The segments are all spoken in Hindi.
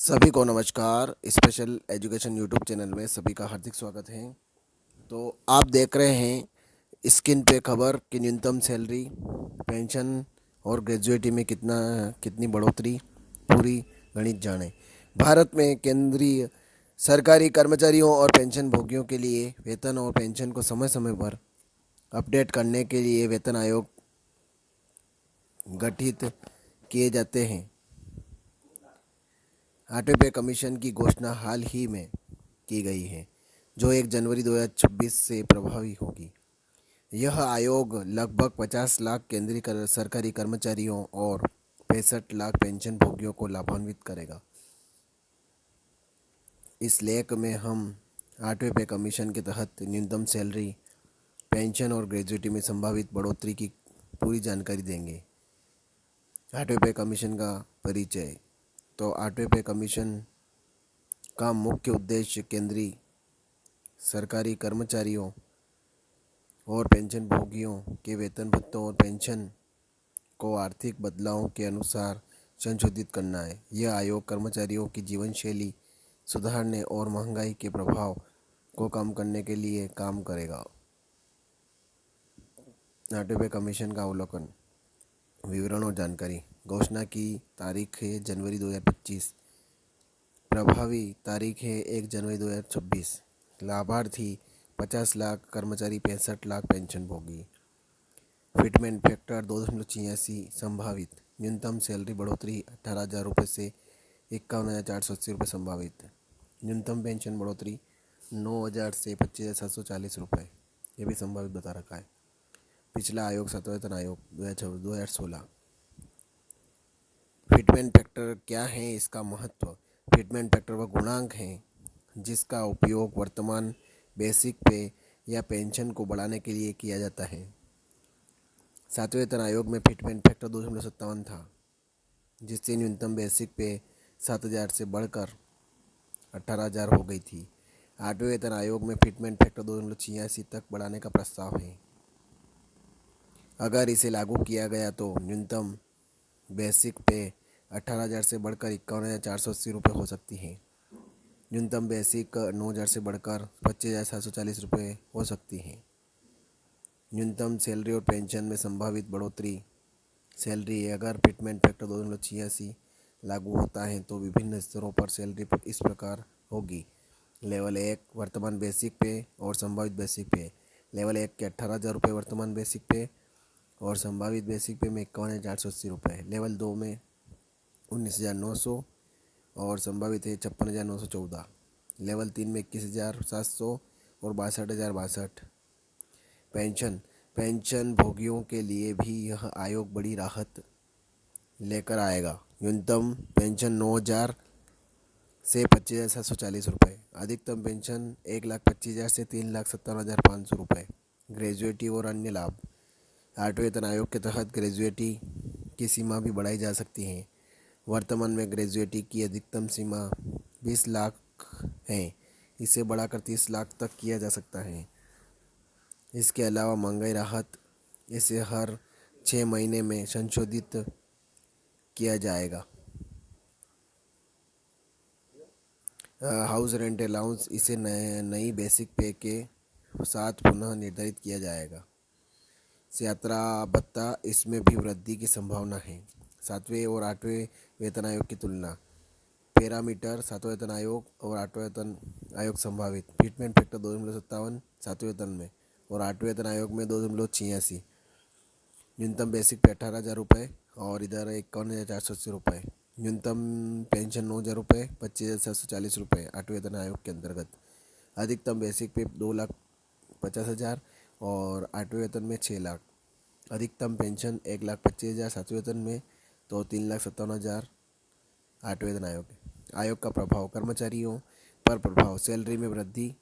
सभी को नमस्कार। स्पेशल एजुकेशन यूट्यूब चैनल में सभी का हार्दिक स्वागत है। तो आप देख रहे हैं स्क्रीन पे खबर कि न्यूनतम सैलरी, पेंशन और ग्रेजुएटी में कितनी बढ़ोतरी। पूरी गणित जाने। भारत में केंद्रीय सरकारी कर्मचारियों और पेंशन भोगियों के लिए वेतन और पेंशन को समय समय पर अपडेट करने के लिए वेतन आयोग गठित किए जाते हैं। ऑटो पे कमीशन की घोषणा हाल ही में की गई है, जो 1 जनवरी 2026 से प्रभावी होगी। यह आयोग लगभग 50 लाख सरकारी कर्मचारियों और 65 लाख पेंशन भोगियों को लाभान्वित करेगा। इस लेख में हम ऑटो पे कमीशन के तहत न्यूनतम सैलरी, पेंशन और ग्रेजुएटी में संभावित बढ़ोतरी की पूरी जानकारी देंगे। ऑटो पे कमीशन का परिचय। तो ऑटो पे कमीशन का मुख्य उद्देश्य केंद्रीय सरकारी कर्मचारियों और पेंशन भोगियों के वेतन भत्तों और पेंशन को आर्थिक बदलावों के अनुसार संशोधित करना है। यह आयोग कर्मचारियों की जीवन शैली सुधारने और महंगाई के प्रभाव को कम करने के लिए काम करेगा। ऑटो पे कमीशन का अवलोकन, विवरण और जानकारी। घोषणा की तारीख है जनवरी 2025। प्रभावी तारीख है 1 जनवरी 2026। लाभार्थी 50 लाख कर्मचारी, 65 लाख पेंशन भोगी। Fitment factor 2.86। संभावित न्यूनतम सैलरी बढ़ोतरी 18,000 रुपये से 51,480 रुपये संभावित। न्यूनतम पेंशन बढ़ोतरी 9,000 से 25,740 रुपये, ये भी संभावित बता रखा है। पिछला आयोग सत्यावेतन आयोग 2016। फिटमेंट फैक्टर क्या है, इसका महत्व। फिटमेंट फैक्टर वह गुणांक है जिसका उपयोग वर्तमान बेसिक पे या पेंशन को बढ़ाने के लिए किया जाता है। सातवें वेतन आयोग में फिटमेंट फैक्टर 2.57 था, जिससे न्यूनतम बेसिक पे 7,000 से बढ़कर 18,000 हो गई थी। आठवें वेतन आयोग में फिटमेंट फैक्टर 2.86 तक बढ़ाने का प्रस्ताव है। अगर इसे लागू किया गया तो न्यूनतम बेसिक पे 18,000 से बढ़कर 51,480 रुपये हो सकती है। न्यूनतम बेसिक 9,000 से बढ़कर 25,740 रुपये हो सकती है। न्यूनतम सैलरी और पेंशन में संभावित बढ़ोतरी। सैलरी, अगर फिटमेंट फैक्टर 2.86 लागू होता है तो विभिन्न स्तरों पर सैलरी इस प्रकार होगी। लेवल 1 वर्तमान बेसिक पे और संभावित बेसिक पे। लेवल 1 के 18,000 रुपये वर्तमान बेसिक पे और संभावित बेसिक पे में 51,480 रुपये। लेवल 2 में 19,900 और संभावित है 56,914। लेवल 3 में 21,700 और 62,062। पेंशन पेंशन भोगियों के लिए भी यह आयोग बड़ी राहत लेकर आएगा। न्यूनतम पेंशन 9,000 से 25,740 रुपये। अधिकतम पेंशन 1,25,000 से 3,57,500 रुपये। ग्रेजुएटी और अन्य लाभ। आठवें वेतन आयोग के तहत ग्रेजुएटी की सीमा भी बढ़ाई जा सकती है। वर्तमान में ग्रेजुएटी की अधिकतम सीमा 20 लाख है, इसे बढ़ाकर 30 लाख तक किया जा सकता है। इसके अलावा महंगाई राहत, इसे हर 6 महीने में संशोधित किया जाएगा। हाउस रेंट अलाउंस, इसे नई बेसिक पे के साथ पुनः निर्धारित किया जाएगा। यात्रा भत्ता, इसमें भी वृद्धि की संभावना है। सातवें और आठवें वेतन आयोग की तुलना। पैरामीटर, सातवें वेतन आयोग और आठवें वेतन आयोग संभावित। फिटमेंट फैक्टर 2.57 सातवें वेतन में और आठवें वेतन आयोग में 2.86। न्यूनतम बेसिक पे 18,000 रुपये और इधर 51,480 रुपये। न्यूनतम पेंशन 9,000 रुपये, 25,740 रुपये आठवें वेतन आयोग के अंतर्गत। अधिकतम बेसिक पे 2,50,000 और आठवें वेतन में 6 लाख। अधिकतम पेंशन 1,25,000 सातवें वेतन में, तो 3,57,000 आठवें वेतन आयोग। आयोग का प्रभाव। कर्मचारियों पर प्रभाव। सैलरी में वृद्धि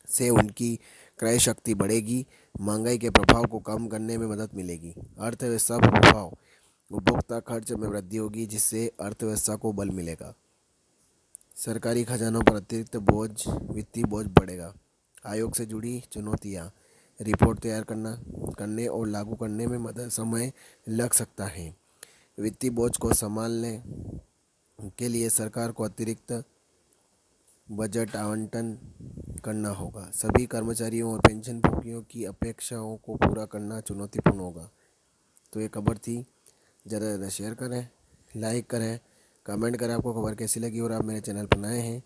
से उनकी क्रय शक्ति बढ़ेगी। महंगाई के प्रभाव को कम करने में मदद मिलेगी। अर्थव्यवस्था पर प्रभाव। उपभोक्ता खर्च में वृद्धि होगी, जिससे अर्थव्यवस्था को बल मिलेगा। सरकारी खजानों पर अतिरिक्त बोझ, वित्तीय बोझ बढ़ेगा। आयोग से जुड़ी चुनौतियाँ। रिपोर्ट तैयार करने और लागू करने में समय लग सकता है। वित्तीय बोझ को संभालने के लिए सरकार को अतिरिक्त बजट आवंटन करना होगा। सभी कर्मचारियों और पेंशनभोगियों की अपेक्षाओं को पूरा करना चुनौतीपूर्ण होगा। तो ये खबर थी, ज़्यादा से ज़्यादा शेयर करें, लाइक करें, कमेंट करें आपको खबर कैसी लगी। और आप मेरे चैनल पर नए हैं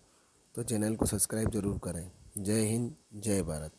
तो चैनल को सब्सक्राइब ज़रूर करें। जय हिंद, जय भारत।